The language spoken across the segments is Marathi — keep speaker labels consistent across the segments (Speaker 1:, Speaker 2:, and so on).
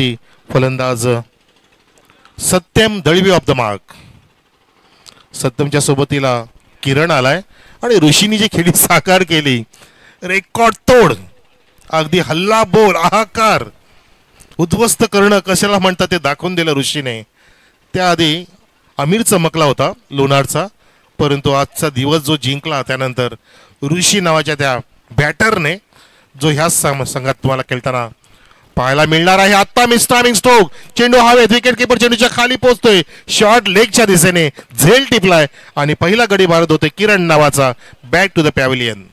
Speaker 1: वरती फलंदाज Satyam Dalvi off the mark. सत्यमच्या सोबतीला किरण आलाय आणि ऋषीनी जी खेळी साकार केली, रेकॉर्ड तोड, अगदी हल्ला बोल, आहाकार, उद्ध्वस्त करणं कशाला म्हणतात ते दाखवून दिलं ऋषीने. त्याआधी अमीर चमकला होता लोणारचा, परंतु आजचा दिवस जो जिंकला त्यानंतर ऋषी नावाच्या त्या बॅटरने जो ह्या संघात तुम्हाला खेळताना पाहायला मिळणार आहे. आता मिस्टर स्टोक चेंडू हवेत, विकेट किपर चेंडूच्या खाली पोहोचतोय, शॉर्ट लेगच्या दिशेने झेल टिपलाय आणि पहिला गडी मारत होते किरण नावाचा. Back to the pavilion.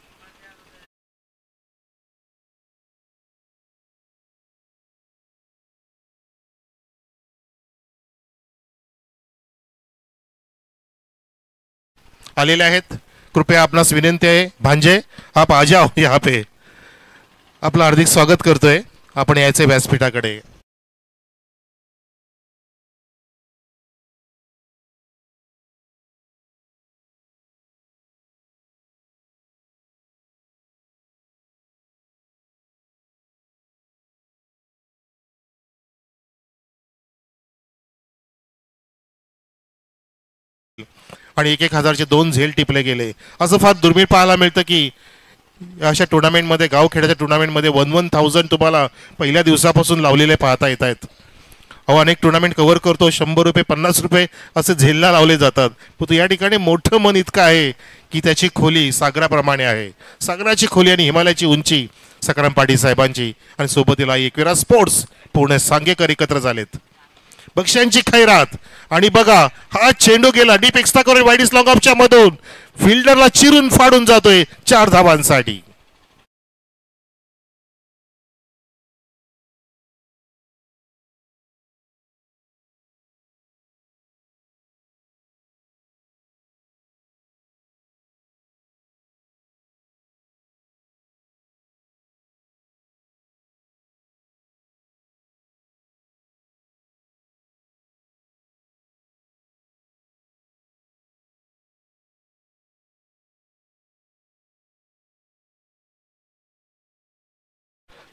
Speaker 1: आलेले आहेत. कृपया आपणास विनंती आहे, भांजे आप आ जाओ यहाँ पे. आपलं हार्दिक स्वागत करतोय. आपण यायचे व्यासपीठाकडे. आणि 1,000चे 2 झेल टिपले गेले. असं फार दुर्मिळ पाहायला मिळतं की अशा टुर्नामेंटमध्ये, गावखेड्याच्या टुर्नामेंटमध्ये 1,000 तुम्हाला पहिल्या दिवसापासून लावलेले पाहता येत आहेत. अनेक टुर्नामेंट कव्हर करतो, 100 रुपये 50 रुपये असे झेलला लावले जातात. परंतु या ठिकाणी मोठं मन इतकं आहे की त्याची खोली सागराप्रमाणे आहे. सागराची खोली आणि हिमालयाची उंची सकाराम पाटील साहेबांची आणि सोबतीला एकविरा स्पोर्ट्स पूर्ण सांगेकर एकत्र झालेत. बक्षांची खैरात. आणि बघा हा चेंडू गेला डीप एक्स्ट्रा करून वाईडिस लॉंग ऑफच्या मधून फिल्डरला चिरून फाडून जातोय 4 धावांसाठी.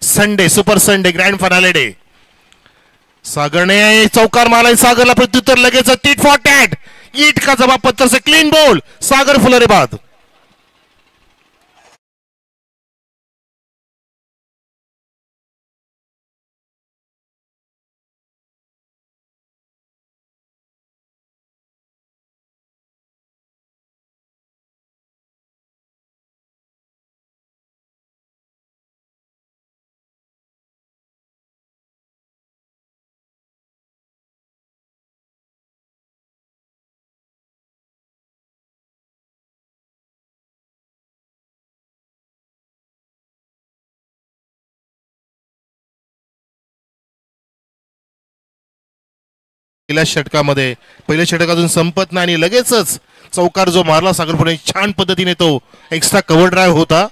Speaker 1: Sunday, super Sunday, grand final day. सागरने चौकार मारला. सागरला प्रत्युत्तर लगेच टीट फॉर टॅट. ईट का जवाब पत्थर से क्लीन बॉल. सागर फुलरे बाद. पहिल्या षटकामध्ये पहिल्या षटक अजून संपत नाही आणि लगेचच चौकार जो मारला सागरपुरे छान पद्धतीने, तो एक्स्ट्रा कव्हर ड्राईव्ह होता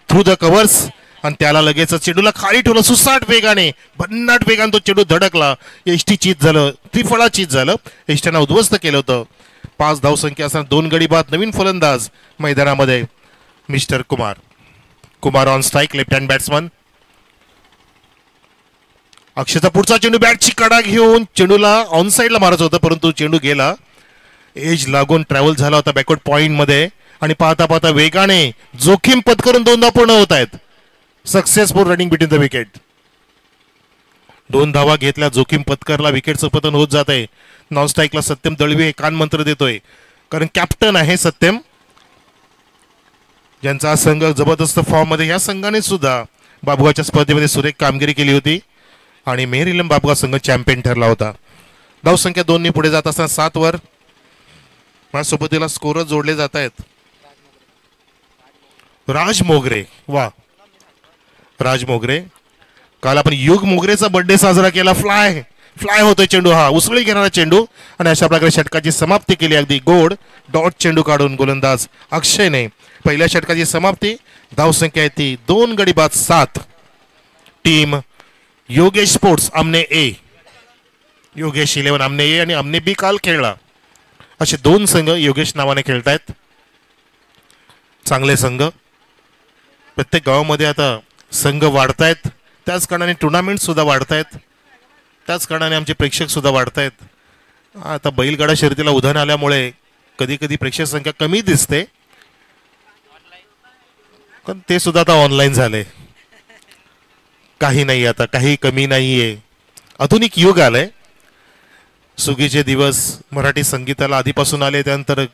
Speaker 1: थ्रू द कव्हर्स आणि त्याला लगेचच चेंडूला खाली ठेवलं. सुसाट वेगाने, भन्नाट वेगाने तो चेंडू धडकला. एसटी चीज झालं, त्रिफळा चीज झालं. एसटीनं उद्ध्वस्त केलं होतं. 5 धावसंख्या असताना 2 गडी बाद. नवीन फलंदाज मैदानामध्ये mister Kumar on strike, left hand batsman. अक्षयचा पुढचा चेंडू बॅटची कडा घेऊन चेंडूला ऑन साईडला मारत होता, परंतु चेंडू गेला. एज लागून ट्रॅव्हल झाला होता बॅकवर्ड पॉइंट मध्ये आणि पाहता पाहता वेगाने जोखीम पत्करून 2 धावा पूर्ण होत आहेत. Successful running between the wicket. 2 धावा घेतल्या, जोखीम पत्करला, विकेटचं पतन होत जात आहे. नॉन स्ट्राईकला सत्यम दळवी हे कान मंत्र देतोय, कारण कॅप्टन आहे सत्यम, ज्यांचा संघ जबरदस्त फॉर्म मध्ये. या संघाने सुद्धा बाबुगाच्या स्पर्धेमध्ये सुरेख कामगिरी केली होती आणि मेहर इलम बाबुगा संघ चॅम्पियन ठरला होता. धावसंख्या 2 ने पुढे जात असताना 7 वर माझ्यासोबतीला स्कोरर जोडले जात आहेत. राज मोगरे, वा राज मोगरे. काल आपण युग मोगरेचा बर्थडे साजरा केला. फ्लाय होतोय चेंडू, हा उसळी घेणारा चेंडू आणि अशा प्रकारे षटकाची समाप्ती केली. अगदी गोड डॉट चेंडू काढून गोलंदाज अक्षयने पहिल्या षटकाची समाप्ती. धावसंख्या आहे ती 2 गडी बाद 7. टीम योगेश स्पोर्ट्स आमने ए, योगेश 11 आमने ए आणि आमने बी काल खेळला. असे 2 संघ योगेश नावाने खेळतायत. चांगले संघ. प्रत्येक गावामध्ये आता संघ वाढतायत, त्याच कारणाने टुर्नामेंट सुद्धा वाढतायत. त्याच कारणाने आमचे प्रेक्षक सुद्धा वाढतायत. आता बैलगाडा शर्यतीला उधाण आल्यामुळे कधी कधी प्रेक्षक संख्या कमी दिसते, पण ते सुद्धा आता ऑनलाईन झाले. काही नाही, आता काही कमी नाहीये. आधुनिक युग आलंय. सुगीचे दिवस मराठी संगीताला आधीपासून आले, त्यानंतर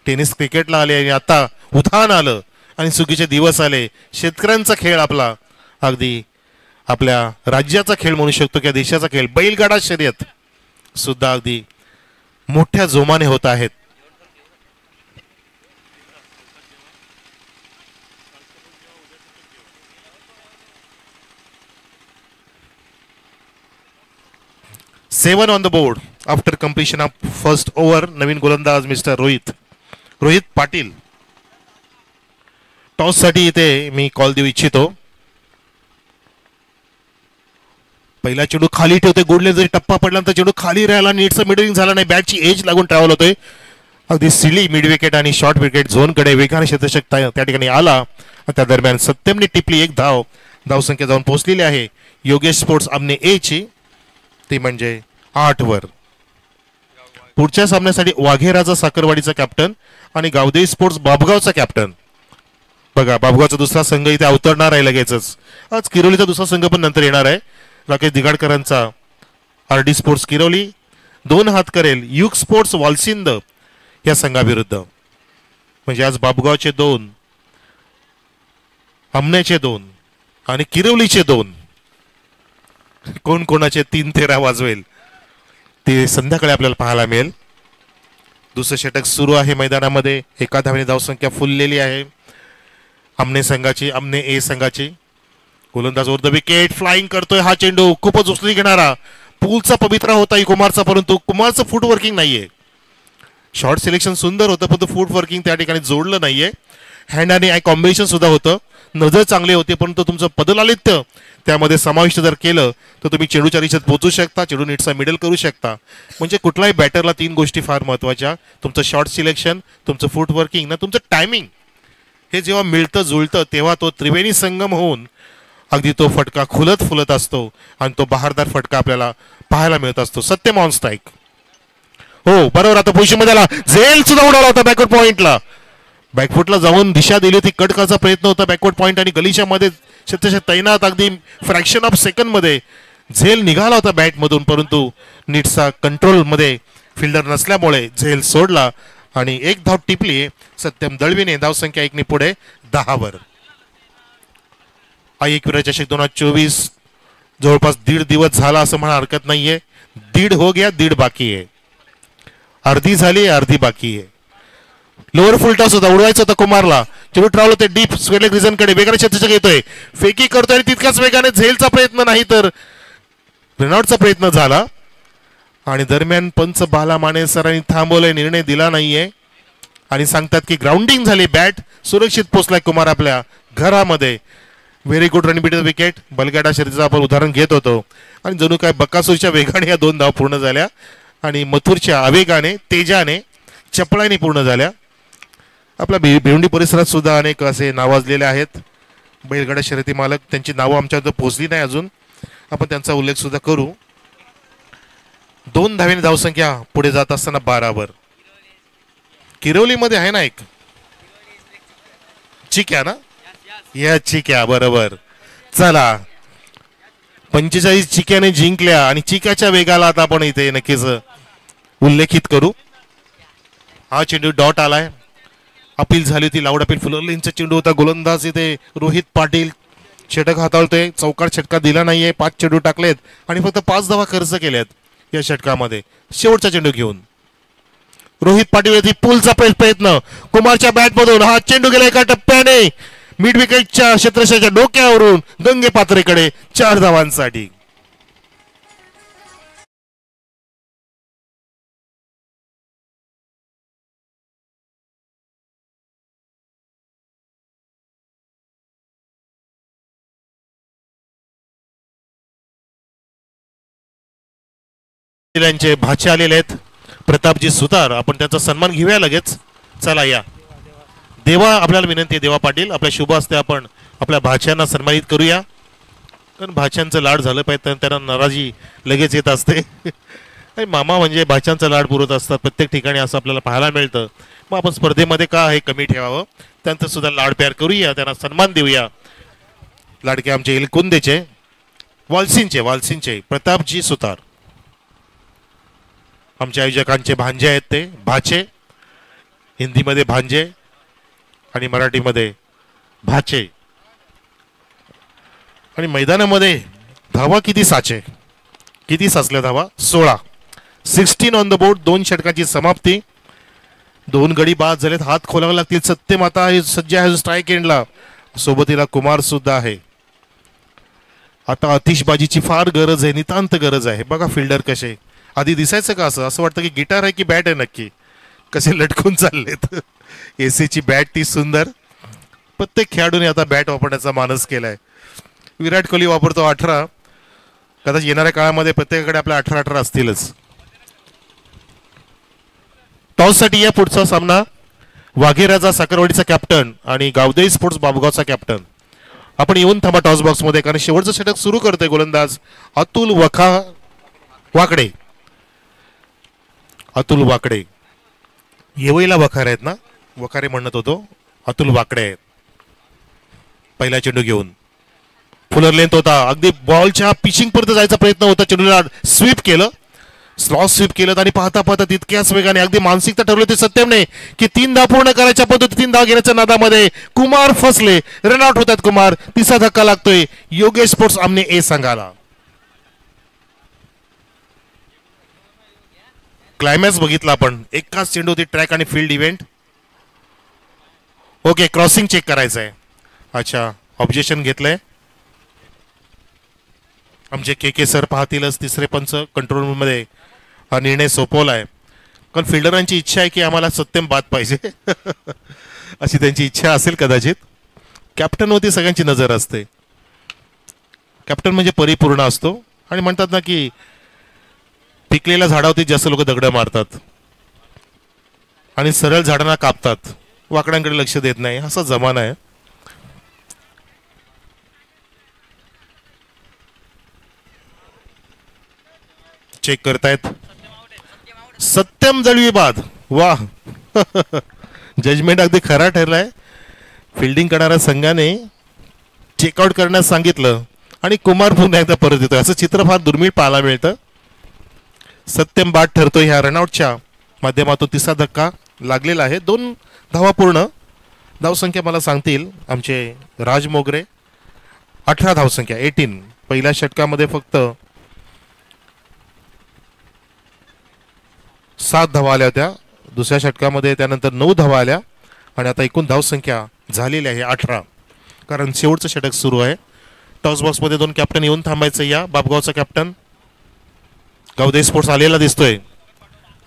Speaker 1: टेनिस क्रिकेटला आले आणि आता उधाण आलं आणि सुगीचे दिवस आले. शेतकऱ्यांचा खेळ आपला, अगदी आपल्या राज्याचा खेळ म्हणू शकतो किंवा देशाचा खेळ, बैलगाडा शर्यत सुद्धा अगदी मोठ्या जोमाने होत आहेत. Seven on the board after completion of first over. नवीन गोलंदाज मिस्टर रोहित पाटील. टॉस साठी इथे मी कॉल देऊ इच्छितो. पहिला चेंडू खाली ठेवते गोडले, जरी टप्पा पडल्यानंतर चेंडू खाली राहिला, नीटचं मिडलिंग झाला नाही, बॅटची एज लागून ट्रॅव्हल होतोय. अगदी सिली मिड विकेट आणि शॉर्ट विकेट झोनकडे वेगाने क्षेत्ररक्षक त्या ठिकाणी आला. त्या दरम्यान सत्यमने टिपली एक धाव. धावसंख्या जाऊन पोहोचलेली आहे योगेश स्पोर्ट्स आमने ए ची, ती म्हणजे 8 वर. पुढच्या सामन्यासाठी वाघेराजा साखरवाडीचा कॅप्टन आणि गावदेवी स्पोर्ट्स बाबगावचा कॅप्टन. बघा, बाबगावचा दुसरा संघ इथे अवतरणार आहे लगेचच. आज किरोलीचा दुसरा संघ पण नंतर येणार आहे. राकेश दिगाडकरांचा आरडी स्पोर्ट्स किरोली 2 हात करेल युग स्पोर्ट्स वालसिंद या संघाविरुद्ध. म्हणजे आज बाबगावचे 2, आमनेचे 2 आणि किरोलीचे 2. कोण कोणाचे 3 तेरा वाजवेल ते संध्याकाळी आपल्याला पाहायला मिळेल. दुसरं षटक सुरू आहे मैदानामध्ये. एका धावेने धावसंख्या फुललेली आहे आमने संघाची, आमने ए संघाची. गोलंदाज ओव्हर द विकेट फ्लाइंग करतोय. हा चेंडू खूपच उचलून घेणारा, पूलचा पवित्रा होता कुमारचा, परंतु कुमारचं फूट वर्किंग नाहीये. शॉर्ट सिलेक्शन सुंदर होतं, परंतु फूट वर्किंग त्या ठिकाणी जोडलं नाहीये. हँड आणि आय कॉम्बिनेशन सुद्धा होतं, नजर चांगली होती, परंतु तुमचं पदलालित्य त्यामध्ये समाविष्ट जर केलं तर तुम्ही चेंडूच्या रिचेत पोहोचू शकता, चेंडू नीटचा मिडल करू शकता. म्हणजे कुठलाही बॅटरला 3 गोष्टी फार महत्वाच्या, तुमचं शॉर्ट सिलेक्शन, तुमचं फूट वर्किंग ना तुमचं टायमिंग, हे जेव्हा मिळतं जुळतं तेव्हा तो त्रिवेणी संगम होऊन अगदी तो फटका खुलत फुलत असतो आणि तो बहारदार फटका आपल्याला पाहायला मिळत असतो. Satyam on strike. हो बरोबर, आता पोझिशन मध्ये आला. झेल सुद्धा उडाला होता बॅकवर्ड पॉइंटला, बॅकफुटला जाऊन दिशा दिली होती, कट करायचा प्रयत्न होता बॅकवर्ड पॉइंट आणि गलीच्या मध्ये क्षेत्ररक्षक तैनात. अगदी फ्रॅक्शन ऑफ सेकंड मध्ये झेल निघाला होता बॅट मधून, परंतु नीटचा कंट्रोल मध्ये फिल्डर नसल्यामुळे झेल सोडला आणि 1 धाव टिपली सत्यम दळवीने. धावसंख्या 1 ने पुढे 10 वर. एकविरा चषक 2024 जवळपास 1.5 दिवस झाला असं म्हणा हरकत नाहीये. 1.5 हो गया, 1.5 बाकी आहे. अर्धी झाली, अर्धी बाकी आहे. लोअर फुल टॉस होता, उडवायचा होता कुमारला, चेंडू ट्रॅव्हल होते डीप स्क्वेअर रिजन कडे, वेगाने क्षेत्ररक्षक येतोय, फेकी करतोय आणि तितकाच वेगाने झेलचा प्रयत्न नाही तर रेनॉल्डचा प्रयत्न झाला आणि दरम्यान पंच बाला माने सरांनी थांबवलंय, निर्णय दिला नाहीये आणि सांगतात की ग्राउंडिंग झाली, बॅट सुरक्षित पोहोचलाय कुमार आपल्या घरामध्ये. Very good run beat wicket. बलगाडा शर्यतीचं आपण उदाहरण घेत होतो आणि जणू काय बकासूरच्या वेगाने या 2 धाव पूर्ण झाल्या आणि मथुरच्या आवेगाने, तेजाने, चपळाने पूर्ण झाल्या. आपल्या भिवंडी परिसरात सुद्धा अनेक असे नावाजलेले आहेत बैलगाडा शर्यती मालक, त्यांची नावं आमच्याकडे पोहोचली नाही अजून, आपण त्यांचा उल्लेख सुद्धा करू. 2 धावेने धावसंख्या पुढे जात असताना 12 वर. किरोलीमध्ये आहे ना एक चिक्या ना, या चिक्या बरोबर. चला 45 चिक्याने जिंकल्या आणि चिक्याच्या वेगाला आता आपण इथे नक्कीच उल्लेखित करू. हा चेंडू डॉट आलाय, अपील झाली होती, लाऊड अपील फुलरलेनचा चेंडू होता. गोलंदाज इथे रोहित पाटील षटक हाताळतोय, चौकार षटका दिला नाहीये, 5 चेंडू टाकलेत आणि फक्त 5 धावा खर्च केल्यात या षटकामध्ये. शेवटचा चेंडू घेऊन रोहित पाटील पूलचा प्रयत्न कुमारच्या बॅट मधून, हा चेंडू गेला एका टप्प्याने मिड विकेटच्या क्षेत्ररक्षकाच्या डोक्यावरून गंगे पात्रेकडे 4 धावांसाठी. त्यांचे भाचे आलेले आहेत, प्रतापजी सुतार, आपण त्यांचा सन्मान घेऊया लगेच. चला या देवा, आपल्याला विनंती आहे देवा पाटील, आपल्या शुभ हस्ते आपण आपल्या भाच्यांना सन्मानित करूया. कारण भाच्यांचं लाड झालं पाहिजे तर त्यांना नाराजी लगेच येत असते. आणि मामा म्हणजे भाच्यांचा लाड पुरवत असतात प्रत्येक ठिकाणी, असं आपल्याला पाहायला मिळतं. मग आपण स्पर्धेमध्ये का हे कमी ठेवावं, त्यांचं सुद्धा लाड प्यार करूया, त्यांना सन्मान देऊया. लाडके आमचे एलकुंदेचे वालसींचे प्रतापजी सुतार आमच्या आयोजकांचे भांजे आहेत, ते भाचे, हिंदीमध्ये भांजे आणि मराठीमध्ये भाचे. आणि मैदानामध्ये धावा किती साचल्या धावा 16. 16 ऑन द बोर्ड. 2 षटकांची समाप्ती. 2 गडी बाद झालेत. हात खोलावे लागतील. सत्यम आता सज्ज आहे स्ट्राईक एंडला. सोबतीला कुमार सुद्धा आहे. आता आतिषबाजीची फार गरज आहे, नितांत गरज आहे. बघा फिल्डर कसे, आधी दिसायचं का असं वाटतं की गिटार आहे की बॅट आहे नक्की, कसे लटकून चाललेत. एसीची बॅट ती सुंदर. प्रत्येक खेळाडूने आता बॅट वापरण्याचा मानस केलाय. विराट कोहली वापरतो 18. कदाचित येणाऱ्या काळामध्ये प्रत्येकाकडे आपल्या 18 असतीलच. टॉससाठी या पुढचा सामना वाघेराजा साखरवाडीचा कॅप्टन आणि गावदेवी स्पोर्ट्स बाबुगावचा कॅप्टन. आपण येऊन थांबा टॉस बॉक्स मध्ये, कारण शेवटचं षटक सुरू करतोय गोलंदाज अतुल वाकडे. येवईला वखार आहेत ना, वखारे म्हणत होतो. अतुल वाकडे आहेत. पहिला चेंडू घेऊन फुलर लेंथ होता, अगदी बॉलच्या पिचिंग पर्यंत जायचा प्रयत्न होता. चेंडूला स्वीप केलं, स्लॉस स्वीप केलं आणि पाहता पाहता तितक्याच वेगाने अगदी मानसिकता ठरवली होती सत्यमने की 3 धाव पूर्ण करायच्या पद्धती 3 धाव घेण्याच्या नादामध्ये कुमार फसले. रनआउट होतात कुमार. तिसरा धक्का लागतोय योगेश स्पोर्ट्स आमने ए संघाला. क्लायमॅक्स बघितला आपण, एकाच चेंडू होती ट्रॅक आणि field event. Okay, crossing check करायचं आहे. अच्छा, ऑब्जेक्शन घेतलंय आमचे के सर, पाहतीलच. तिसरे पंच कंट्रोल रूम मध्ये हा निर्णय सोपवलाय, कारण फिल्डरांची इच्छा आहे की आम्हाला सत्यम बाद पाहिजे. अशी त्यांची इच्छा असेल कदाचित. कॅप्टन होती सगळ्यांची नजर असते. कॅप्टन म्हणजे परिपूर्ण असतो. आणि म्हणतात ना की पिकलेल्या झाडावरती जास्त लोक दगड मारतात आणि सरळ झाडांना कापतात, वाकड्यांकडे लक्ष देत नाही. असा जमाना आहे. चेक करतायत. सत्यम दळवी बाद. वा. जजमेंट अगदी खरा ठरलाय. फिल्डिंग करणाऱ्या संघाने चेकआउट करण्यास सांगितलं आणि कुमार पुन्हा एकदा परत येतोय. असं चित्र फार दुर्मिळ पाहायला मिळतं. सत्यम बाद ठरतोय. ह्या रनआउटच्या माध्यमातून तिसरा धक्का लागलेला आहे. 2 धावा पूर्ण. धावसंख्या मला सांगतील आमचे राज मोगरे. 18 धावसंख्या 18. पहिल्या षटकामध्ये फक्त 7 धावा आल्या होत्या. दुसऱ्या षटकामध्ये त्यानंतर 9 धावा आल्या आणि आता एकूण धावसंख्या झालेली आहे 18, कारण शेवटचं षटक सुरू आहे. टॉस बॉक्स मध्ये 2 कॅप्टन येऊन थांबायचं. या बाबगावचा कॅप्टन गावदेवी स्पोर्ट्स आलेला दिसतोय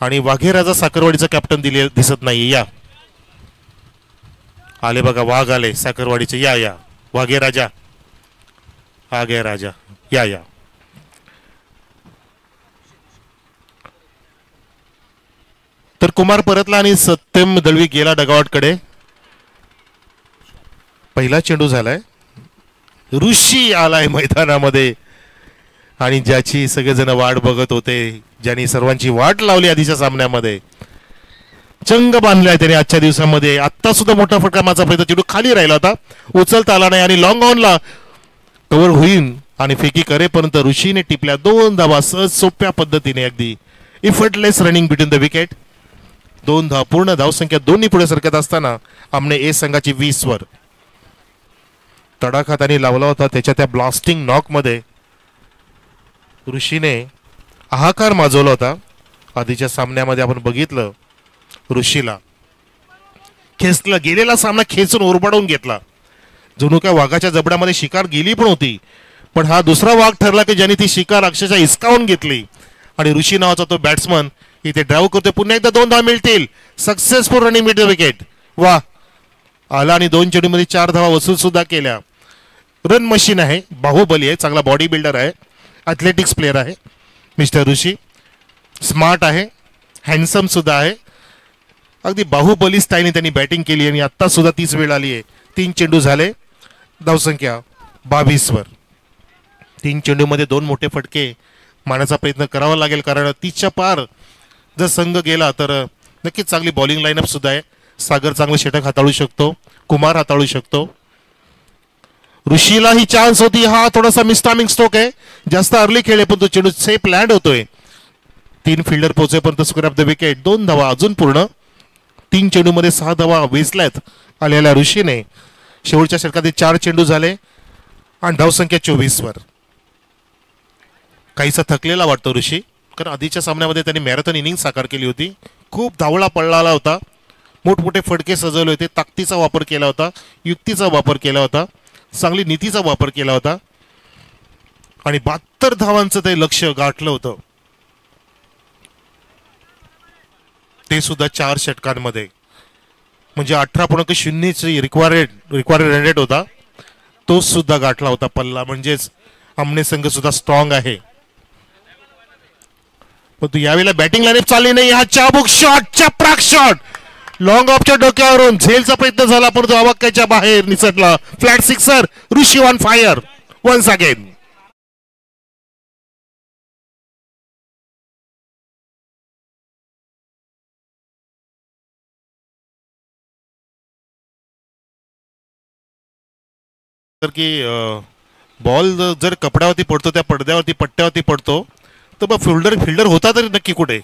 Speaker 1: आणि वाघेराजा साखरवाडीचा कॅप्टन दिसत नाही. या आले बघा, वाघ आले साखरवाडीचे. या वाघेराजा या. तर कुमार परतला आणि सत्यम दळवी गेला डगआउटकडे. पहिला चेंडू झालाय. ऋषी आलाय मैदानामध्ये आणि ज्याची सगळेजण वाट बघत होते, ज्यांनी सर्वांची वाट लावली आधीच्या सामन्यामध्ये, चंग बांधलाय त्याने आजच्या दिवसामध्ये. आत्ता सुद्धा मोठा फटका मारचा प्रयत्न, चेंडू खाली राहिला होता, उचलता आला नाही आणि लॉंग ऑनला कव्हर होईल आणि फेकी करेपर्यंत ऋषीने टिपल्या 2 धावा सहज सोप्या पद्धतीने, अगदी effortless running between the wicket. 2 धाव पूर्ण. धावसंख्या 2 पुढे सरकत असताना आमने ए संघाची 20 वर. तडाखा त्यांनी लावला होता. त्याच्या त्या ब्लास्टिंग नॉक मध्ये ऋषीने हाहाकार माजवला होता. आधीच्या सामन्यामध्ये आपण बघितलं ऋषीला खेचला, गेलेला सामना खेचून ओरबाडून घेतला. जणू काय वाघाच्या जबड्यामध्ये शिकार गेली पण होती, पण हा दुसरा वाघ ठरला की ज्याने ती शिकार अक्षरशः हिसकावून घेतली. आणि ऋषी नावाचा तो बॅट्समन इथे ड्राईव्ह करतोय. पुन्हा एकदा 2 धावा मिळतील. Successful running mid the wicket. वा. आला आणि 2 चेंडूमध्ये 4 धावा वसूल सुद्धा केल्या. रन मशीन आहे, बाहुबली आहे, चांगला बॉडी बिल्डर आहे, ॲथलेटिक्स प्लेअर आहे मिस्टर ऋषी. स्मार्ट आहे, हँडसम सुद्धा आहे. अगदी बाहुबली स्टाईलने त्यांनी बॅटिंग केली आणि आत्ता सुद्धा तीच वेळ आली आहे. 3 चेंडू झाले. धावसंख्या 22 वर. तीन चेंडूमध्ये दोन मोठे फटके मारण्याचा प्रयत्न करावा लागेल, कारण 30च्या पार जर संघ गेला तर नक्कीच चांगली बॉलिंग लाईनअप सुद्धा आहे. सागर चांगलं षटक हाताळू शकतो, कुमार हाताळू शकतो. ऋषीला ही चान्स होती. हा थोडासा मिसटायमिंग स्ट्रोक आहे, जास्त अर्ली खेळ आहे, पण तो चेंडू सेफ लँड होतोय. तीन फिल्डर पोहोचेपर्यंत स्क्वेअर ऑफ द विकेट. 2 धावा अजून पूर्ण. 3 चेंडूमध्ये 6 धावा वेचल्यात आलेल्या ऋषीने. शेवटच्या षटकात 4 चेंडू झाले आणि धावसंख्या 24 वर. काहीसा थकलेला वाटतो ऋषी, कारण आधीच्या सामन्यामध्ये त्यांनी मॅरेथॉन इनिंग साकार केली होती. खूप धावला पडला होता, मोठमोठे फटके सजवले होते, ताकदीचा वापर केला होता, युक्तीचा वापर केला होता, चांगली नीतीचा वापर केला होता आणि 72 धावांचं ते लक्ष गाठलं होतं, ते सुद्धा 4 षटकांमध्ये. म्हणजे 18.0 रिक्वायर्ड रन रेट होता, तो सुद्धा गाठला होता पल्ला. म्हणजेच आमने संघ सुद्धा स्ट्रॉंग आहे. परंतु यावेळेला बॅटिंग लाईनअप चालली नाही. हा चाबुक शॉट, चपराक शॉट, लॉंग ऑफच्या डोक्यावरून झेलचा प्रयत्न झाला, परंतु अवाक्याच्या बाहेर निसटला. Flat sixer. Rishi on fire once again. तर की बॉल जर कपड्यावरती पडतो, त्या पडद्यावरती पट्ट्यावरती पडतो, तर मग फिल्डर होता तरी नक्की कुठे?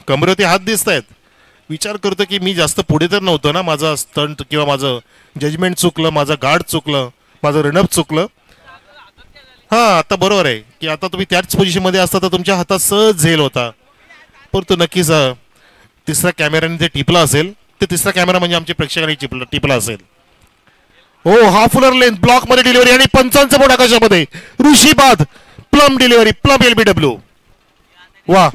Speaker 1: कमरेवरती हात दिसत आहेत. विचार करतो की मी जास्त पुढे तर नव्हतो ना, माझा स्टंट किंवा माझं जजमेंट चुकलं, माझं गार्ड चुकलं, माझं रनअप चुकलं. हां, आता बरोबर आहे की आता तुम्ही त्याच पोझिशनमध्ये असता तर तुमच्या हातात सहज झेल होता. परंतु नक्कीच तिसऱ्या कॅमेऱ्याने जे टिपला असेल, ते तिसरा कॅमेरा म्हणजे आमच्या प्रेक्षकांनी टिपला असेल. हो, हाफ फुलर लेंथ, ब्लॉक मध्ये डिलिव्हरी आणि 55 बोट आकाशामध्ये. ऋषी बाद, प्लम डिलिव्हरी, प्लम एलबीडब्ल्यू. वा.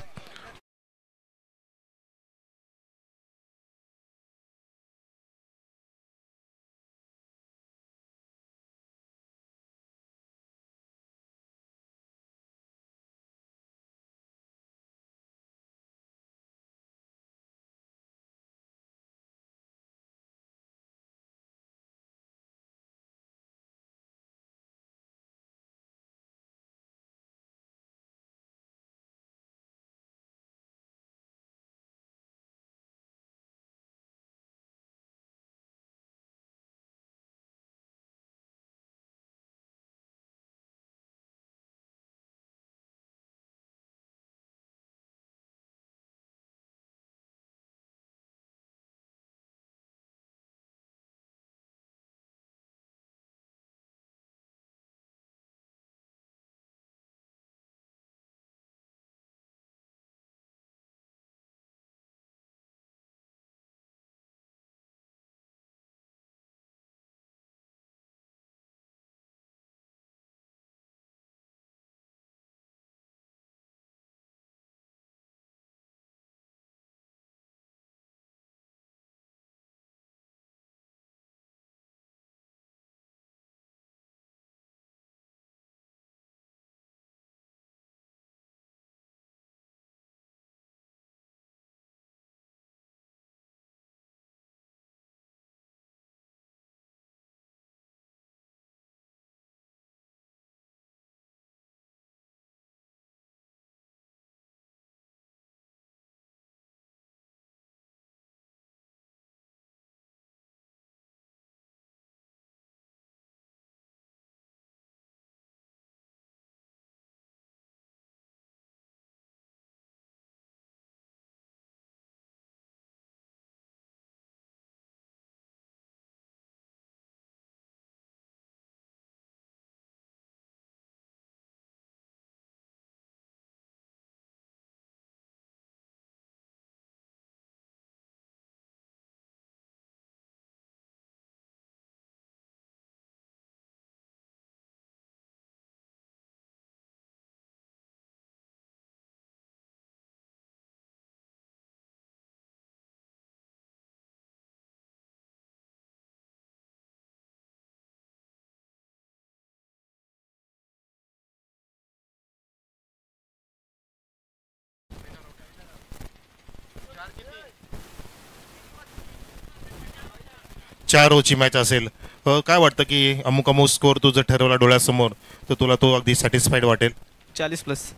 Speaker 1: 4 ओव्हरची मॅच असेल. काय वाटतं की अमुक अमुक स्कोअर तू जर ठरवला डोळ्यासमोर तर तुला तो अगदी सॅटिस्फाईड वाटेल?
Speaker 2: 40+.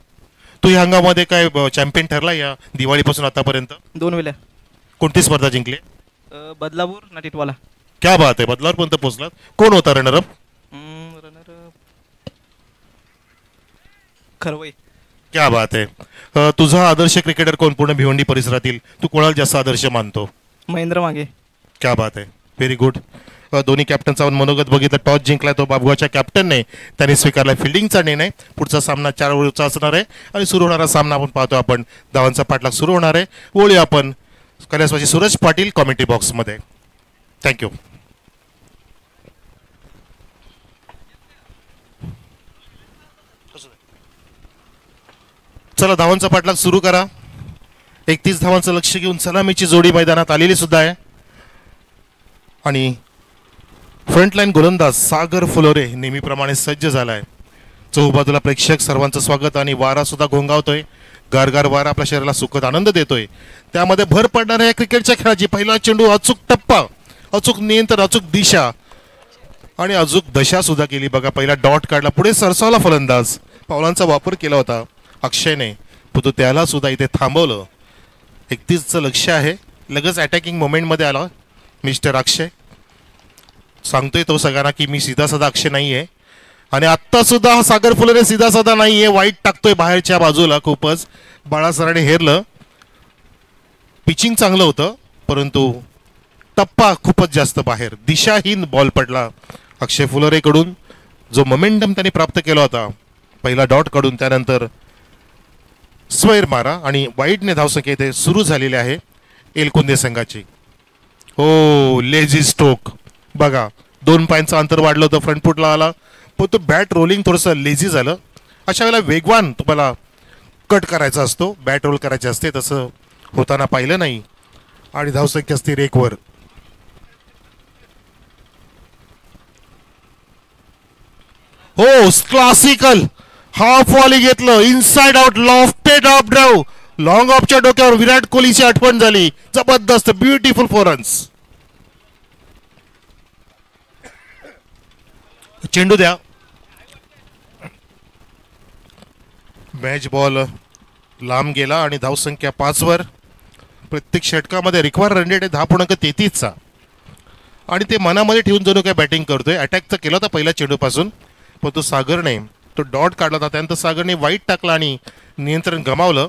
Speaker 1: तू या हंगामध्ये काय चॅम्पियन ठरला या दिवाळीपासून आतापर्यंत?
Speaker 2: 2 वेळा.
Speaker 1: कोणती स्पर्धा जिंकली?
Speaker 2: बदलापूर ना टिटवाला.
Speaker 1: क्या बात आहे, बदलावरपर्यंत पोहोचलात. कोण होता रनरअप?
Speaker 2: खरवई.
Speaker 1: क्या बात आहे. तुझा आदर्श क्रिकेटर कोण पूर्ण भिवंडी परिसरातील? तू कोणाला जास्त आदर्श मानतो?
Speaker 2: महेंद्र मागे.
Speaker 1: क्या बात आहे, व्हेरी गुड. दोन्ही कॅप्टनचा मनोगत बघितलं. टॉस जिंकला तो बाबुगाच्या कॅप्टनने, त्याने स्वीकारला फिल्डिंगचा निर्णय. पुढचा सामना 4 ओव्हरचा असणार आहे आणि सुरू होणारा सामना आपण पाहतो. आपण धावांचा पाठलाग सुरू होणार आहे. वळूया आपण कैलासवासी सूरज पाटील कॉमेंट्री बॉक्समध्ये. थँक्यू. चला धावांचा पाठलाग सुरू करा. 31 धावांचं लक्ष घेऊन सलामीची जोडी मैदानात आलेली सुद्धा आहे आणि फ्रंटलाईन गोलंदाज सागर फुलोरे नेहमीप्रमाणे सज्ज झालाय. चहूबाजूला प्रेक्षक सर्वांचं स्वागत आणि वारा सुद्धा घोंगावतोय. गारगार वारा आपल्या शरीराला सुखद आनंद देतोय. त्यामध्ये भर पडणाऱ्या या क्रिकेटच्या खेळाची पहिला चेंडू, अचूक टप्पा, अचूक नियंत्रण, अचूक दिशा आणि अचूक दशा सुद्धा केली. बघा पहिला डॉट काढला, पुढे सरसावला फलंदाज, पावलांचा वापर केला होता अक्षयने, परंतु त्याला सुद्धा इथे थांबवलं. 31चं लक्ष आहे. लगेच अटॅकिंग मोमेंटमध्ये आला मिस्टर अक्षय. सांगतोय तो सगळ्यांना की मी सीधा साधा अक्षय नाही आहे. आणि आत्ता सुद्धा हा सागर फुलोरे सीधा साधा नाही आहे, वाईट टाकतोय बाहेरच्या बाजूला. खूपच बाळासराने हेरलं. पिचिंग चांगलं होतं परंतु टप्पा खूपच जास्त बाहेर, दिशाहीन बॉल पडला अक्षय फुलोरेकडून. जो मोमेंटम त्याने प्राप्त केला होता पहिला डॉट काढून, त्यानंतर स्क्वेअर मारा आणि वाईटने धावसंख्या इथे सुरू झालेली आहे एलकुंदे संघाची. हो, लेझी स्ट्रोक बघा, 2 पायांचं अंतर वाढलं होतं, फ्रंट फुटला आला, पण तो बॅट रोलिंग थोडंसं लेझी झालं. अशा वेळेला वेगवान तुम्हाला कट करायचा असतो, बॅट रोल करायचे असते, तसं होताना पाहिलं नाही आणि धावसंख्या असते 1 वर. हो, क्लासिकल हाफ वॉली घेतलं, inside out, lofted off drive, long ऑफच्या डोक्यावर विराट कोहलीची आठवण झाली. जबरदस्त, ब्युटिफुल 4 रन्स. चेंडू द्या. मॅच बॉल लांब गेला आणि धावसंख्या 5 वर. प्रत्येक षटकामध्ये रिक्वायर रन रेट आहे 10.33चा आणि ते मनामध्ये ठेवून जणू काय बॅटिंग करतोय. अटॅक तर केला होता पहिल्या चेंडूपासून, पण तो सागरने तो डॉट काढला होता, त्यानंतर सागरने वाईट टाकला आणि नियंत्रण गमावलं.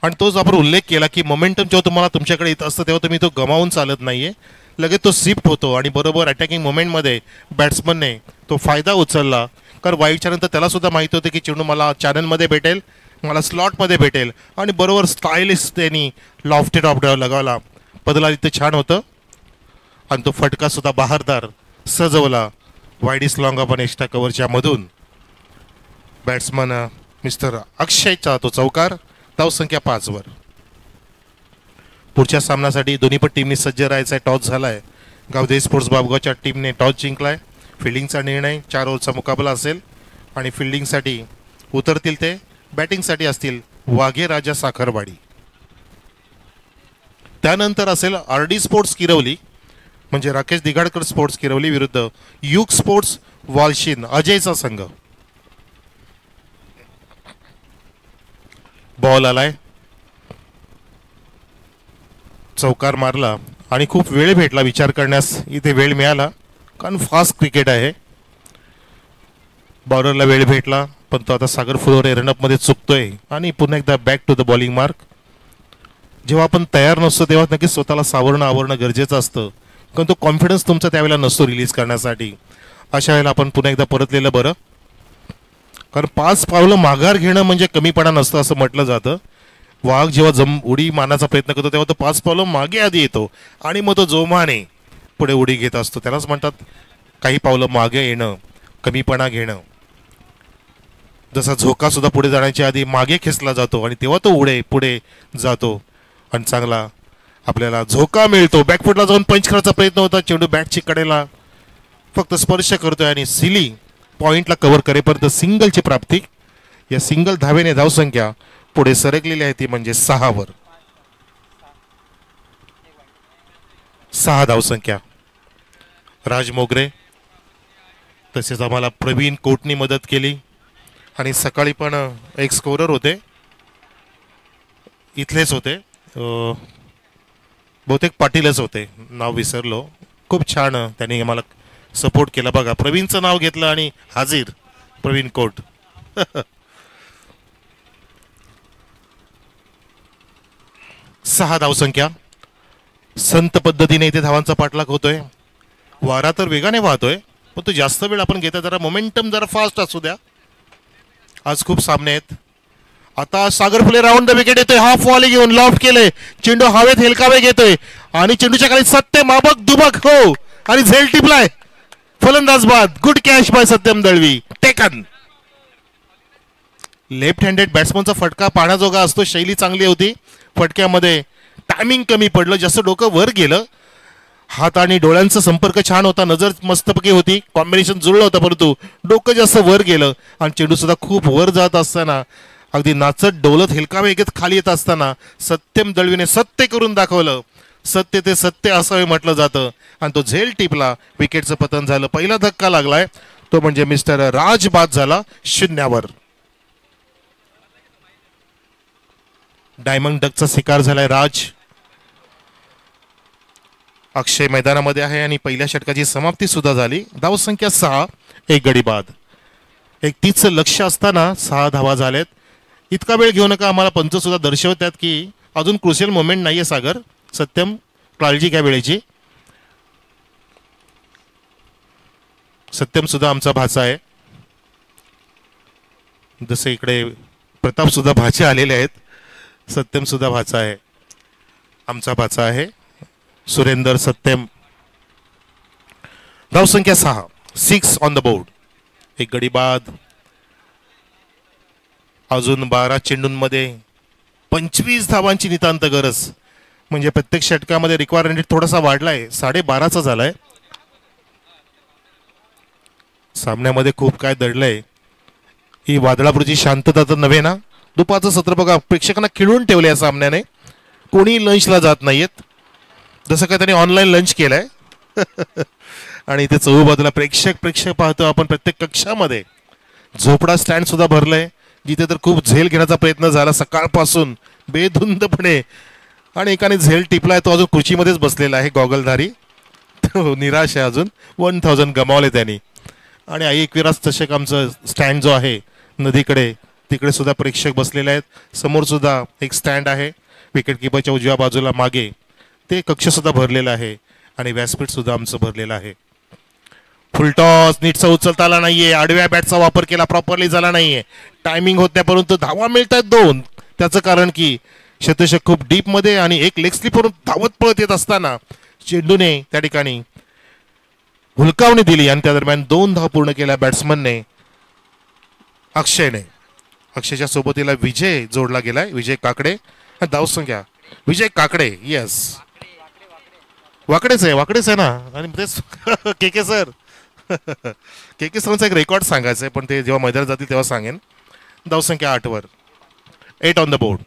Speaker 1: आणि तोच आपण उल्लेख केला की मोमेंटम जेव्हा तुम्हाला तुमच्याकडे येत असतं तेव्हा तुम्ही तो गमावून चालत नाहीये, लगेच तो शिफ्ट होतो आणि बरोबर अटॅकिंग मोमेंटमध्ये बॅट्समनने तो फायदा उचलला. कारण वाईटच्या नंतर त्याला सुद्धा माहिती होतं की चेंडू मला चॅनलमध्ये भेटेल, मला स्लॉटमध्ये भेटेल आणि बरोबर स्टायलिश त्यांनी लॉफ्टेड ऑफ ड्राइव्ह लगावला. बदला इथे छान होतं आणि तो फटका सुद्धा बहारदार सजवला वाईडिस लॉंग ऑफ आणि एक्स्ट्रा कव्हरच्या मधून. बॅट्समन मिस्टर अक्षयचा तो चौकार. धावसंख्या 5 वर. पुढच्या सामन्यासाठी दोन्ही पण टीमने सज्ज राहायचा आहे. टॉस झालाय, गावदेवी स्पोर्ट्स बाबगावच्या टीमने टॉस जिंकलाय. फिल्डिंगचा निर्णय, 4 ओव्हरचा मुकाबला असेल आणि फिल्डिंगसाठी उतरतील ते, बॅटिंगसाठी असतील वाघे राजा साखरवाडी. त्यानंतर असेल RD स्पोर्ट्स किरवली म्हणजे राकेश दिगाडकर स्पोर्ट्स किरवली विरुद्ध युग स्पोर्ट्स वालशिन अजयचा संघ. बॉल आलाय, चौकार मारला आणि खूप वेळ भेटला विचार करण्यास. इथे वेळ मिळाला कारण फास्ट क्रिकेट आहे. बॉलरला वेळ भेटला पण तो आता सागर फुलोरे रनअपमध्ये चुकतोय आणि पुन्हा एकदा back to the bowling mark. जेव्हा आपण तयार नसतो तेव्हा नक्कीच स्वतःला आवरणं गरजेचं असतं, कारण तो कॉन्फिडन्स तुमचा त्यावेळेला नसतो रिलीज करण्यासाठी. अशा वेळेला आपण पुन्हा एकदा परतलेलं बरं, कारण 5 पावलं माघार घेणं म्हणजे कमीपणा नसतं असं म्हटलं जातं. वाघ जेव्हा उडी मारण्याचा प्रयत्न करतो तेव्हा तो 5 पावलं मागे आधी येतो आणि मग तो जोमाने पुढे उडी घेत असतो. त्यालाच म्हणतात काही पावलं मागे येणं, कमीपणा घेणं. जसा झोका सुद्धा पुढे जाण्याच्या आधी मागे खेचला जातो आणि तेव्हा तो पुढे जातो आणि चांगला आपल्याला झोका मिळतो. बॅकफुटला जाऊन पंच करायचा प्रयत्न होता, चेंडू बॅटची कडेला फक्त स्पर्श करतोय आणि सिली पॉइंटला कव्हर करेपर्यंत सिंगलची प्राप्ती. या सिंगल धावेने धावसंख्या पुढे सरकलेली आहे ती म्हणजे 6 वर. 6 धावसंख्या. राज मोगरे तसेच आम्हाला प्रवीण कोटनी मदत केली आणि सकाळी पण एक स्कोरर होते, इथलेच होते, बहुतेक पाटीलच होते, नाव विसरलो. खूप छान त्यांनी आम्हाला सपोर्ट केला. बघा प्रवीणचं नाव घेतलं आणि हाजीर प्रवीण कोट. 6 धावसंख्या. संत पद्धतीने इथे धावांचा पाठलाग होतोय. वारा तर वेगाने वाहतोय पण तो जास्त वेळ आपण घेता, जरा मोमेंटम जरा फास्ट असू द्या. आज खूप सामने आहेत. आता सागर फुले राऊंड द विकेट येतोय, हाफ वॉली घेऊन लॉफ्ट केले, चेंडू हवेत हेलकावे घेतोय आणि चेंडूच्या खाली सत्य माबक दुबक हो आणि झेल टिपलाय. फलंदाज बाद. Good catch by Satyam Dalvi. Taken. Left handed बॅट्समनचा फटका पाहण्याजोगा असतो. शैली चांगली होती. फटक्यामध्ये टायमिंग कमी पडलं, जास्त डोकं वर गेलं. हात आणि डोळ्यांचा संपर्क छान होता, नजर मस्तपैकी होती, कॉम्बिनेशन जुळलं होतं, परंतु डोकं जास्त वर गेलं आणि चेंडू सुद्धा खूप वर जात असताना अगदी नाचत डोलत हेलकावे घेत खाली येत असताना सत्यम दळवीने सत्य करून दाखवलं. सत्य ते सत्य असावे म्हटलं जातं आणि तो झेल टिपला. विकेटचं पतन झालं. पहिला धक्का लागलाय तो म्हणजे मिस्टर राज बाद झाला 0 डायमंड डकचा शिकार झालाय राज. अक्षय मैदानामध्ये आहे आणि पहिल्या षटकाची समाप्ती सुद्धा झाली. धावसंख्या 6, 1 गडी बाद. 31चं लक्ष असताना 6 धावा झाल्यात. इतका वेळ घेऊ नका, आम्हाला पंच सुद्धा दर्शवतात की अजून क्रुशियल मोमेंट नाहीये. सागर सत्यम काळजी घ्या वेळेची. सत्यम सुद्धा आमचा भाचा आहे, जसे इकडे प्रताप सुद्धा भाचे आलेले आहेत. सत्यम सुद्धा भाचा आहे, आमचा भाचा आहे सुरेंदर सत्यम. धावसंख्या 6, 6 ऑन द बोर्ड. 1 गडी बाद. अजून 12 चेंडूंमध्ये 25 धावांची नितांत गरज. म्हणजे प्रत्येक षटकामध्ये रिक्वायरमेंट थोडासा वाढलाय, 12.5चा झालाय. सामन्यामध्ये खूप काय दडलंय. ही वादळापूरची शांतता तर नव्हे ना. दुपारचं सत्र बघा, प्रेक्षकांना खिळून ठेवले या सामन्याने. कोणी लंचला जात नाहीयेत, जसं काय त्यांनी ऑनलाईन लंच केलंय. आणि इथे चहूबाजूला प्रेक्षक पाहतो आपण. प्रत्येक कक्षामध्ये झोपडा स्टँड सुद्धा भरलंय, जिथे तर खूप झेल घेण्याचा प्रयत्न झाला सकाळपासून बेधुंदपणे. आणि एकाने झेल टिपलाय, तो अजून खुर्चीमध्येच बसलेला आहे, गॉगलधारी. तो निराश आहे अजून. 1000 गमावले त्यांनी. आणि आई एकविराज चषक आमचं स्टँड जो आहे नदीकडे, तिकडे सुद्धा प्रेक्षक बसलेले आहेत. समोर सुद्धा एक स्टँड आहे विकेट किपरच्या उजव्या बाजूला मागे, ते कक्ष सुद्धा भरलेला आहे. आणि व्यासपीठ सुद्धा आमचं भरलेलं आहे. फुलटॉस नीटचा उचलता आला नाहीये. आडव्या बॅटचा वापर केला, प्रॉपरली झाला नाहीये. टायमिंग होत नाही, परंतु धावा मिळत आहेत 2. त्याचं कारण की शतषक खूप डीप मध्ये आणि एक लेग स्लिप वरून धावत पळत येत असताना चेंडूने त्या ठिकाणी हुलकावणी दिली आणि त्या दरम्यान 2 धाव पूर्ण केल्या बॅट्समनने अक्षयने. अक्षयच्या सोबतीला विजय जोडला गेलाय, विजय काकडे. धावसंख्या विजय काकडे, येस वाकडेच आहे ना. आणि तेच के सर के सरांचा एक रेकॉर्ड सांगायचं आहे, पण ते जेव्हा मैदानात जातील तेव्हा सांगेन. धावसंख्या 8 8 ऑन द बोर्ड.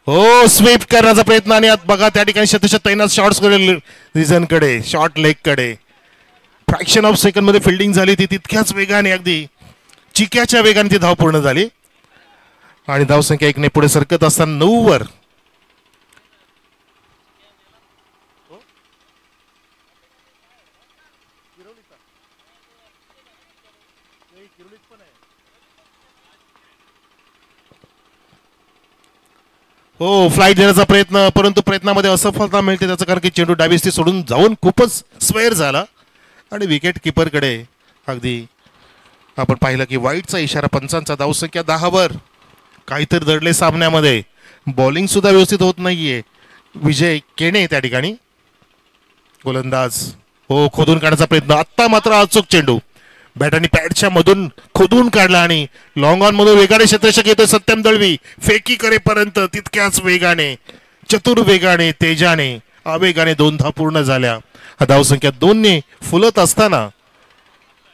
Speaker 1: हो, स्वीप करण्याचा प्रयत्न आणि आत बघा त्या ठिकाणी शतशत तैनात शॉर्ट्स रिझनकडे, शॉर्ट लेग कडे. फ्रॅक्शन ऑफ सेकंड मध्ये फिल्डिंग झाली ती तितक्याच वेगाने, अगदी चिक्याच्या वेगाने ती धाव पूर्ण झाली. आणि धावसंख्या 1ने पुढे सरकत असताना 9 हो, फ्लाईट देण्याचा प्रयत्न, परंतु प्रयत्नामध्ये असफलता मिळते. त्याचं कारण की चेंडू डावीस्ती सोडून जाऊन खूपच स्वेअर झाला आणि विकेट किपरकडे अगदी आपण पाहिलं की वाईटचा इशारा पंचांचा. धावसंख्या 10 काहीतरी दडले सामन्यामध्ये. बॉलिंग सुद्धा व्यवस्थित होत नाहीये. विजय केणे त्या ठिकाणी गोलंदाज. हो, खोदून काढण्याचा प्रयत्न. आत्ता मात्र अचूक चेंडू बॅट आणि पॅडच्या मधून खोदून काढला आणि लॉंग ऑन मधून वेगाने क्षेत्ररक्षक येतोय सत्यम दळवी. फेकी करेपर्यंत तितक्याच वेगाने, चतुर वेगाने, तेजाने, आवेगाने 2 धावा पूर्ण झाल्या. धावसंख्या 2ने फुलत असताना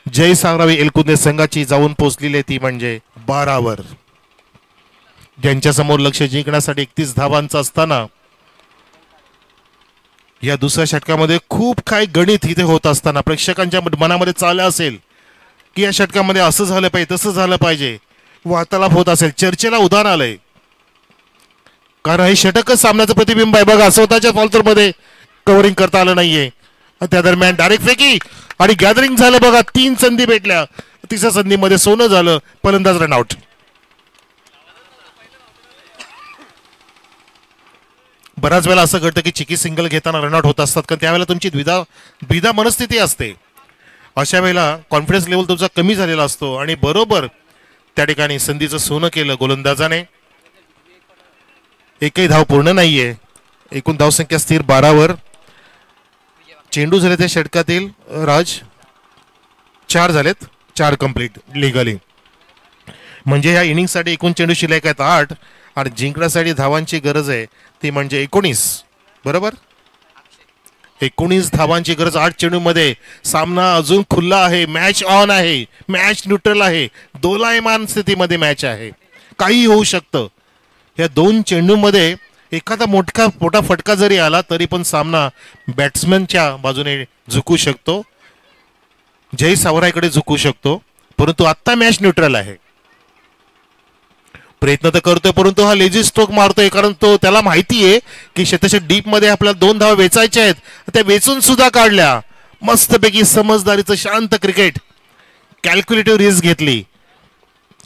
Speaker 1: जय सांगरावी एलकुंदे संघाची जाऊन पोहोचलेली ती म्हणजे 12 ज्यांच्या समोर लक्ष जिंकण्यासाठी 31 धावांचा असताना या दुसऱ्या षटकामध्ये खूप काही गणित इथे होत असताना प्रेक्षकांच्या मनामध्ये चाललं असेल की या षटकामध्ये असं झालं पाहिजे, तसं झालं पाहिजे, वार्तालाप होत असेल, चर्चेला उधाण आलंय. कारण हे षटकच सामन्याचं प्रतिबिंब आहे. बघा, स्वतःच्या फॉल्सरमध्ये कव्हरिंग करता आलं नाहीये. त्या दरम्यान डायरेक्ट फेकी आणि गॅदरिंग झालं. बघा, 3 संधी भेटल्या. तिसऱ्या संधीमध्ये सोनं झालं. फलंदाज रनआउट. बऱ्याच वेळा असं घडतं की चिकी सिंगल घेताना रनआउट होत असतात, कारण त्यावेळेला तुमची द्विधा मनस्थिती असते. अशा वेळेला कॉन्फिडन्स लेवल तुमचा कमी झालेला असतो आणि बरोबर त्या ठिकाणी संधीचं सोनं केलं गोलंदाजाने. एकही धाव पूर्ण नाहीये. एकूण धावसंख्या स्थिर 12 चेंडू झाले त्या षटकातील राज 4 झालेत. 4 कंप्लीट लिगली. म्हणजे ह्या इनिंगसाठी एकूण चेंडू शिल्लक आहेत 8 आणि जिंकण्यासाठी धावांची गरज आहे ती म्हणजे 19. बरोबर, 19 धावांची गरज 8 चेंडूमध्ये. सामना अजून खुल्ला आहे. मॅच ऑन आहे. मॅच न्यूट्रल आहे. दोलायमान स्थितीमध्ये मॅच आहे. काही होऊ शकतं. या 2 चेंडूमध्ये एखादा मोठा फटका जरी आला तरी पण सामना बॅट्समॅनच्या बाजूने झुकू शकतो, जय सावरायकडे झुकू शकतो. परंतु आत्ता मॅच न्यूट्रल आहे. प्रयत्न तर करतोय परंतु हा लेझी स्ट्रोक मारतोय, कारण त्याला माहिती आहे की शेतशे डीप मध्ये आपल्याला 2 धावा वेचायच्या आहेत. त्या वेचून सुद्धा काढल्या. मस्तपैकी समजदारीचं शांत क्रिकेट. कॅल्क्युलेटिव्ह रिस्क घेतली.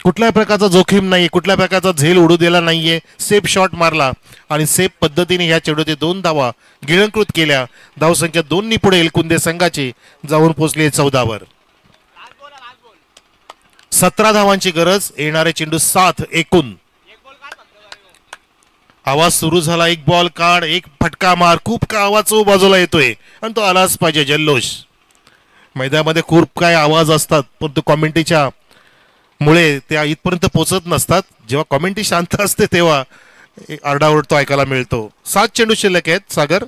Speaker 1: कुठल्याही प्रकारचा जोखीम नाही, कुठल्या प्रकारचा झेल उडू दिला नाहीये. सेफ शॉट मारला आणि सेफ पद्धतीने ह्या चेंडूचे 2 धावा गिळंकृत केल्या. धावसंख्या 2 पुढे एलकुंदे संघाची जाऊन पोहोचली 14 वर. 17 धावांची गरज. येणारे चेंडू 7 एकूण. आवाज सुरू झाला. 1 बॉल काढ, 1 फटका मार. खूप का आवाज बाजूला येतोय आणि तो आलाच पाहिजे. जल्लोष. मैदानामध्ये खूप काय आवाज असतात परंतु कॉमेंट्रीच्या मुळे त्या इथपर्यंत पोहोचत नसतात. जेव्हा कॉमेंट्री शांत असते तेव्हा आरडाओरड तो ऐकायला मिळतो. 7 चेंडू शिल्लक आहेत सागर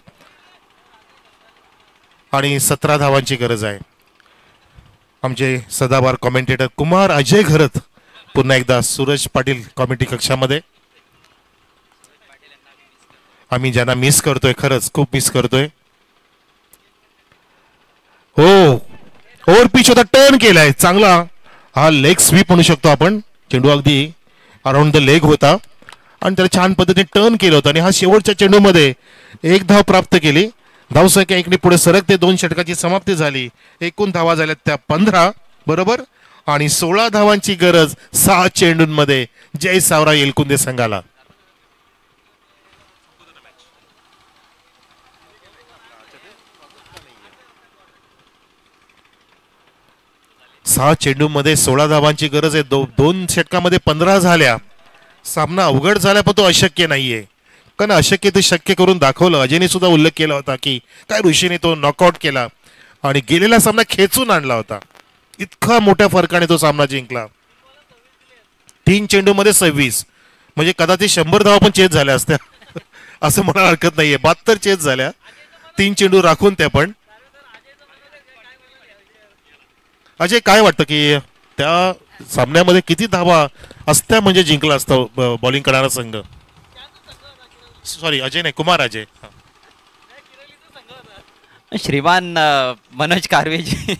Speaker 1: आणि 17 धावांची गरज आहे. आमचे सदाबार कॉमेंटेटर कुमार अजय घरत पुन्हा एकदा सूरज पाटील कॉमेंट्री कक्षामध्ये. आम्ही ज्यांना मिस करतोय, खरंच खूप मिस करतोय. हो, ओव्हर पिच होता, टर्न केलाय चांगला. हा लेग स्वीप म्हणू शकतो आपण. चेंडू अगदी अराउंड द लेग होता आणि त्याला छान पद्धतीने टर्न केलं होतं आणि हा शेवटच्या चेंडूमध्ये 1 धाव प्राप्त केली. धावसंख्या 1 पुढे सरकते. 2 षटकाची समाप्ती झाली. एकूण धावा झाल्यात त्या 15. बरोबर, आणि 16 धावांची गरज 6 चेंडूंमध्ये जय सावरा एलकुंदे संघाला. सहा चेंडूमध्ये 16 धावांची गरज आहे. 2 षटकामध्ये 15 झाल्या. सामना अवघड झाला पण तो अशक्य नाहीये, कारण अशक्य ते शक्य करून दाखवलं. अजयने सुद्धा उल्लेख केला होता की काय ऋषीने तो नॉकआउट केला आणि गेलेला सामना खेचून आणला होता. इतका मोठ्या फरकाने तो सामना जिंकला. 3 चेंडूमध्ये 26 म्हणजे कदाचित 100 धावा पण चेस झाल्या असत्या असं म्हणायला हरकत नाहीये. 72 चेस झाल्या 3 चेंडू राखून. त्या पण अजय काय वाटतं की त्या सामन्यामध्ये किती धावा असत्या म्हणजे जिंकला असतं बॉलिंग करणारा संघ? सॉरी अजय नाही, कुमार अजय.
Speaker 3: श्रीमान मनोज कारवेजी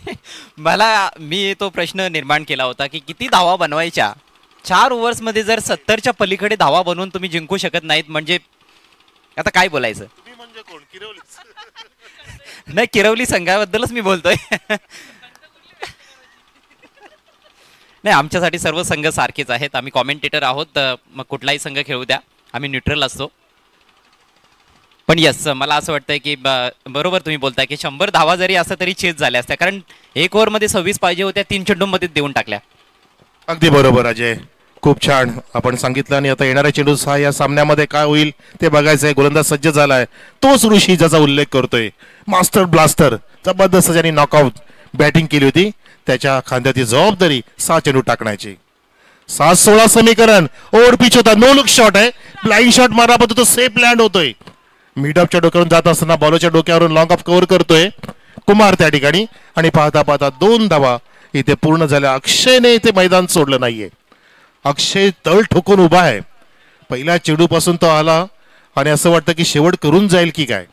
Speaker 3: मी तो प्रश्न निर्माण केला होता की किती धावा बनवायच्या 4 ओव्हर्समध्ये. जर 70च्या पलीकडे धावा बनवून तुम्ही जिंकू शकत नाहीत म्हणजे आता काय बोलायचं?
Speaker 1: म्हणजे कोण?
Speaker 3: नाही, किरवली संघाबद्दलच मी बोलतोय. नाही, आमच्यासाठी सर्व संघ सारखेच आहेत. आम्ही कॉमेंटेटर आहोत. मग कुठलाही संघ खेळू द्या, आम्ही न्यूट्रल असतो. पण यस, मला असं वाटतंय की बरोबर तुम्ही बोलताय की 100 धावा जरी असं तरी चेस झाल्या असत्या, कारण 1 ओव्हरमध्ये 26 पाहिजे होत्या, 3 चेंडूंमध्ये देऊन टाकल्या.
Speaker 1: अगदी बरोबर अजय, खूप छान आपण सांगितलं. आणि आता येणाऱ्या चेंडू 6 या सामन्यामध्ये काय होईल ते बघायचंय. गोलंदाज सज्ज झालाय, तोच ऋषी ज्याचा उल्लेख करतोय. मास्टर ब्लास्टर जबरदस्त ज्यांनी नॉकआउट बॅटिंग केली होती, त्याच्या खांद्याची जबाबदारी 6 चेंडू टाकण्याची. 7-16 समीकरण. ओव्हर पिच होता, नो लुक शॉट आहे. ब्लाइंड शॉट मारला पण तो सेफ लँड होतोय. मिड ऑफच्या डोक्यावरून जात असताना बॉलरच्या डोक्यावरून लॉंग ऑफ कव्हर करतोय कुमार त्या ठिकाणी. आणि पाहता पाहता 2 धावा इथे पूर्ण झाल्या. अक्षयने इथे मैदान सोडलं नाहीये. अक्षय तळ ठोकून उभा आहे. पहिल्या चेंडूपासून तो आला आणि असं वाटतं की शेवट करून जाईल की काय,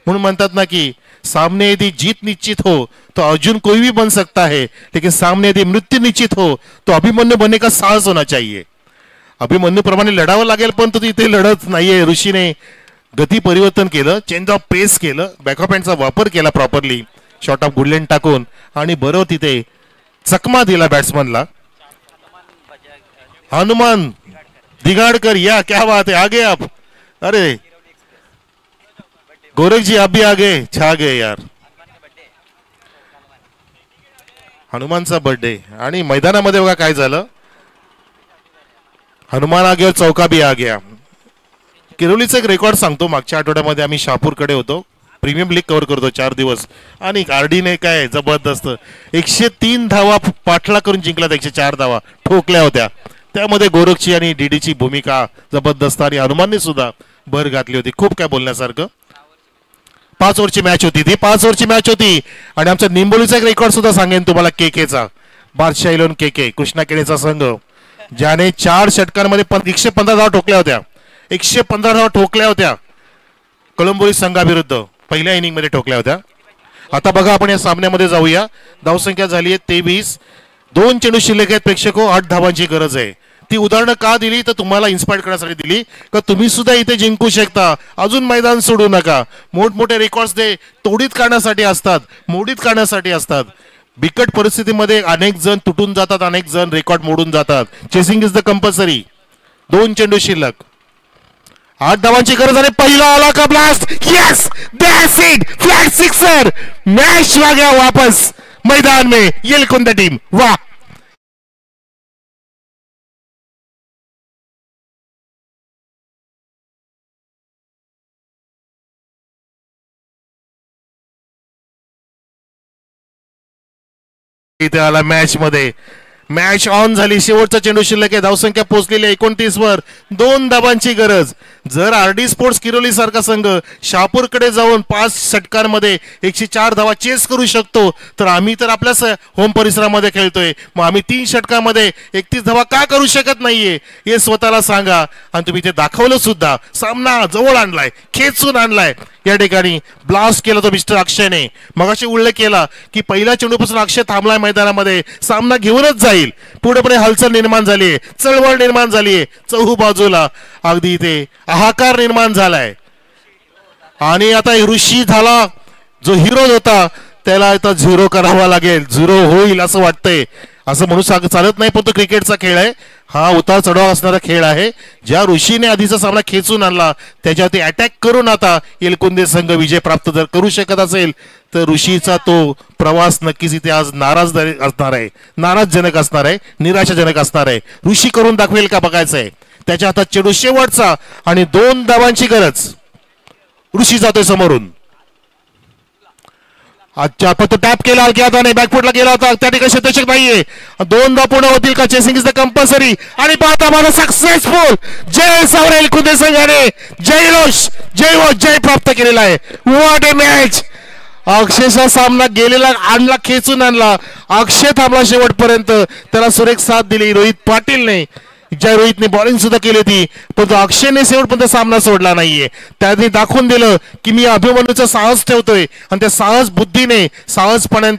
Speaker 1: म्हणून म्हणतात ना की सामने यदि जीत निश्चित हो तो अर्जुन कोई भी बन सकता है, लेकिन सामने यदि मृत्यु निश्चित हो तो अभिमन्यू बनने का साहस होना चाहिए. अभिमन्यू प्रमाणे लढावं लागेल, पण तो इथे लढत नाहीये. ऋषीने गती परिवर्तन केलं, चेंज ऑफ पेस केलं, बॅकअप हँडचा वापर केला प्रॉपरली, शॉर्ट ऑफ गुडलेन टाकून, आणि बरोबर तिथे चकमा दिला बॅट्समनला. हनुमान दिगाडकर, या क्या बात है, आगे आप. अरे गोरख जी आप भी आगे, छा गए यार. हनुमानचा बर्थडे. आणि मैदानामध्ये बघा काय झालं, हनुमान आ गया, चौका भी आ गया. किरोलीचं एक रेकॉर्ड सांगतो. मागच्या आठवड्यामध्ये आम्ही शहापूरकडे होतो, प्रीमियम लीग कव्हर करतो 4 दिवस, आणि आरडीने काय जबरदस्त 103 धावा पाठला करून जिंकला. 104 धावा ठोकल्या होत्या. त्यामध्ये गोरखची आणि डीडीची भूमिका जबरदस्त, आणि हनुमानने सुद्धा भर घातली होती. खूप काय बोलण्यासारखं. 5 ओव्हरची मॅच होती ती, 5 ओव्हरची मॅच होती. आणि आमच्या निंबोलीचा एक रेकॉर्ड सुद्धा सांगेन तुम्हाला, केकेचा, बादशाह इलेव्हन केके, कृष्णा केळेचा संघ, ज्याने 4 षटकांमध्ये 115 धावा ठोकल्या होत्या. 115 धावा ठोकल्या होत्या कळंबोली संघाविरुद्ध पहिल्या इनिंग मध्ये ठोकल्या होत्या. आता बघा आपण या सामन्यामध्ये जाऊया. धावसंख्या झाली आहे 23. 2 चेंडू शिल्लक आहेत प्रेक्षको. 8 धावांची गरज आहे. ती उदाहरणं का दिली तर तुम्हाला इन्स्पायर करण्यासाठी दिली का तुम्ही सुद्धा इथे जिंकू शकता. अजून मैदान सोडू नका. मोठमोठे रेकॉर्ड्स ते तोडीत काढण्यासाठी असतात, मोडीत काढण्यासाठी असतात. बिकट परिस्थितीमध्ये अनेक जण तुटून जातात, अनेक जण रेकॉर्ड मोडून जातात. Chasing is the compulsory. 2 चेंडू शिल्लक, 8 धावांची गरज, आणि पहिला आला का blast. Yes, that's it, flat sixer. Match आ गया वापस मैदान में. येलकुंद टीम, वाह. इथे आला मॅच मध्ये. मॅच ऑन झाली. शेवटचा चेंडू शिल्लक आहे. धावसंख्या पोहोचलेली 29 वर. 2 धावांची गरज. जर आरडी स्पोर्ट्स किरोली सारखा संघ शहापूरकडे जाऊन 5 षटकांमध्ये 104 धावा चेस करू शकतो, तर आम्ही तर आपल्याच होम परिसरामध्ये खेळतोय, मग आम्ही 3 षटकांमध्ये 31 धावा का करू शकत नाहीये हे स्वतःला सांगा. आणि तुम्ही ते दाखवलं सुद्धा. सामना जवळ आणलाय, खेचून आणलाय. या ठिकाणी ब्लास्ट केला तो मिस्टर अक्षयने. मगाशी उल्लेख केला की पहिल्या चेंडूपासून अक्षय थांबलाय मैदानामध्ये. सामना घेऊनच जाईल. पुढेपुढे हालचाल निर्माण झाली, चळवळ निर्माण झाली चहू बाजूला. अगदी इथे हाहाकार निर्माण झालाय. आणि आता ऋषी झाला, जो हिरो होता त्याला आता 0 करावा लागेल. 0 होईल असं वाटतंय. असं म्हणून चालत नाही, पण तो क्रिकेटचा खेळ आहे. हा उतार चढाव असणारा खेळ आहे. ज्या ऋषीने आधीचा सामना खेचून आणला त्याच्यावरती अटॅक करून आता येलकुंदे संघ विजय प्राप्त जर करू शकत असेल तर ऋषीचा तो प्रवास नक्कीच इथे आज नाराज असणार आहे, नाराजजनक असणार आहे, निराशाजनक असणार आहे. ऋषी करून दाखवेल का बघायचं आहे. त्याच्या हातात चेंडू शेवटचा, आणि 2 धावांची गरज. ऋषी जातोय समोरून. अच्छा, पण तो टॅप केला की आता नाही, बॅकफुटला गेला होता. त्या ठिकाणी शतक नाहीये. 2 धावा पूर्ण होतील का. Chasing is the compulsory. आणि पाहता माझा सक्सेसफुल जय सावरेल कुंदे संघाने जयलोष जय प्राप्त केलेला आहे. What A match. अक्षयचा सामना गेलेला आणला, खेचून आणला. अक्षय थांबला शेवटपर्यंत. त्याला सुरेख साथ दिली रोहित पाटीलने. ज्या रोहितने बॉलिंग सुद्धा केली होती, पण तो अक्षयने शेवटपर्यंत सामना सोडला नाहीये. त्यांनी दाखवून दिलं की मी अभिमन्यूचा साहस ठेवतोय, आणि त्या साहस बुद्धीने, साहसपणाने